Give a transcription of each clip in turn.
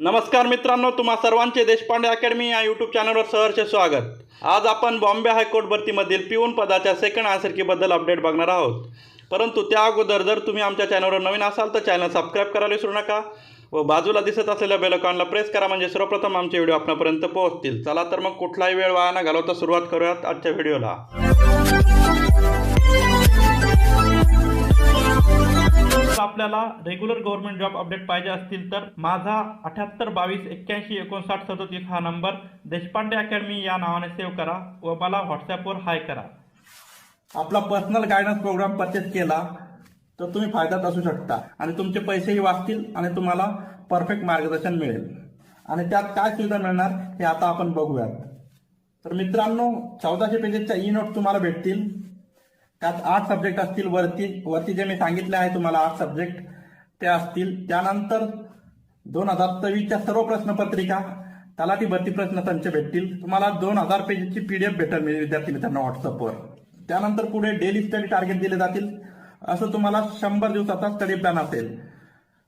नमस्कार मित्रांनो, तुम्हा सर्वांचे देशपांडे अकॅडमी या यूट्यूब चॅनलवर सहर्ष स्वागत। आज आपण बॉम्बे हायकोर्ट भरतीमधील पिऊन पदाच्या सेकंड आन्सर की बद्दल अपडेट बघणार आहोत। परंतु त्या अगोदर जर तुम्ही आमच्या चॅनलवर नवीन असाल तर चॅनल सबस्क्राइब करायला विसरू नका व बाजूला दिसत असलेल्या बेल आयकॉनला प्रेस करा, म्हणजे सर्वप्रथम आमचे व्हिडिओ आपल्यापर्यंत पोहोचतील। चला तर मग कुठलाही वेळ वाया न घालवता सुरुवात करूयात आजच्या व्हिडिओला। आपल्याला रेग्युलर गव्हर्नमेंट जॉब अपडेट पाहिजे असतील तर माझा 7822815937 हा नंबर देशपांडे अकॅडमी या नावाने सेव्ह करा व मला व्हॉट्सॲपवर हाय करा। आपला पर्सनल गायडन्स प्रोग्राम परचेस केला तर तुम्ही फायद्यात असू शकता आणि तुमचे पैसेही वाचतील आणि तुम्हाला परफेक्ट मार्गदर्शन मिळेल। आणि त्यात काय सुविधा मिळणार हे आता आपण बघूयात। तर मित्रांनो, 1400 पेजेसच्या ई नोट तुम्हाला भेटतील। त्यात 8 सब्जेक्ट असतील। वरती जे मी सांगितले आहे तुम्हाला 8 सब्जेक्ट ते असतील। त्यानंतर 2024च्या सर्व प्रश्नपत्रिका, तलाठी भरती प्रश्न संच भेटतील तुम्हाला। 2000 पेजेसची PDF भेटेल विद्यार्थी मित्रांनो व्हॉट्सअपवर। त्यानंतर पुढे डेली स्टडी टार्गेट दिले जातील। असं तुम्हाला 100 दिवसाचा स्टडी प्लॅन असेल।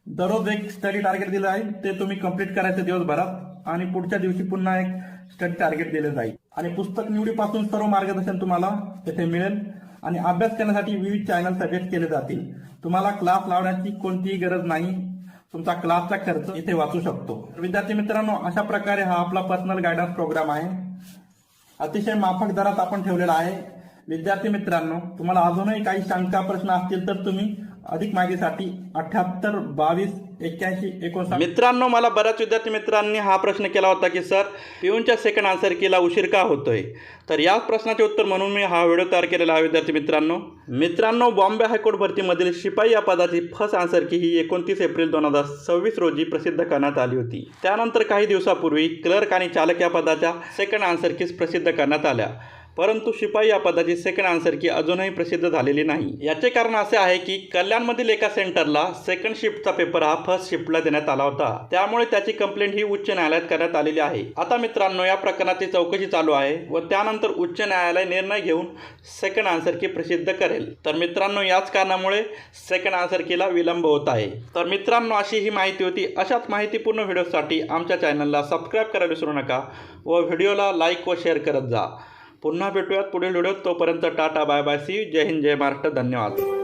दररोज एक स्टडी टार्गेट दिलं आहे, ते तुम्ही कंप्लीट करायचं दिवसभरात आणि पुढच्या दिवशी पुन्हा एक स्टडी टार्गेट दिले जाईल। आणि पुस्तक निवडीपासून सर्व मार्गदर्शन तुम्हाला येथे मिळेल आणि अभ्यास करण्यासाठी विविध चॅनल सजेस्ट केले जातील। तुम्हाला क्लास लावण्याची कोणतीही गरज नाही, तुमचा क्लासचा खर्च इथे वाचू शकतो। विद्यार्थी मित्रांनो, अशा प्रकारे हा आपला पर्सनल गायडन्स प्रोग्राम आहे। अतिशय माफक दरात आपण ठेवलेला आहे। विद्यार्थी मित्रांनो, तुम्हाला अजूनही काही शंका प्रश्न असतील तर तुम्ही अधिक माहितीसाठी 78228159। मित्रांनो, मला बऱ्याच विद्यार्थी मित्रांनी हा प्रश्न केला होता की सर, पिऊनच्या सेकंड आन्सर कीला उशीर का होतोय। तर याच प्रश्नाचे उत्तर म्हणून मी हा व्हिडिओ तयार केलेला आहे। विद्यार्थी मित्रांनो, बॉम्बे हायकोर्ट भरतीमधील शिपाई या पदाची फर्स्ट आन्सर की ही 29 एप्रिल 2026 रोजी प्रसिद्ध करण्यात आली होती। त्यानंतर काही दिवसापूर्वी क्लर्क आणि चालक या पदाच्या सेकंड आन्सर कीज प्रसिद्ध करण्यात आल्या, परंतु शिपाई या पदाची सेकंड आन्सर की अजूनही प्रसिद्ध झालेली नाही। याचे कारण असे आहे की कल्याणमधील एका सेंटरला सेकंड शिफ्टचा पेपर हा फर्स्ट शिफ्टला देण्यात आला होता, त्यामुळे त्याची कंप्लेंट ही उच्च न्यायालयात करण्यात आलेली आहे। आता मित्रांनो, या प्रकरणाची चौकशी चालू आहे व त्यानंतर उच्च न्यायालय निर्णय घेऊन सेकंड आन्सर की प्रसिद्ध करेल। तर मित्रांनो, याच कारणामुळे सेकंड आन्सर कीला विलंब होत आहे। तर मित्रांनो, अशी ही माहिती होती। अशाच माहितीपूर्ण व्हिडिओसाठी आमच्या चॅनलला सबस्क्राइब करायला विसरू नका व व्हिडिओला लाईक व शेअर करत जा। पुन्हा भेटूयात पुढील व्हिडिओत। तोपर्यंत tata, bye bye, see you, जय हिंद, जय महाराष्ट्र, धन्यवाद।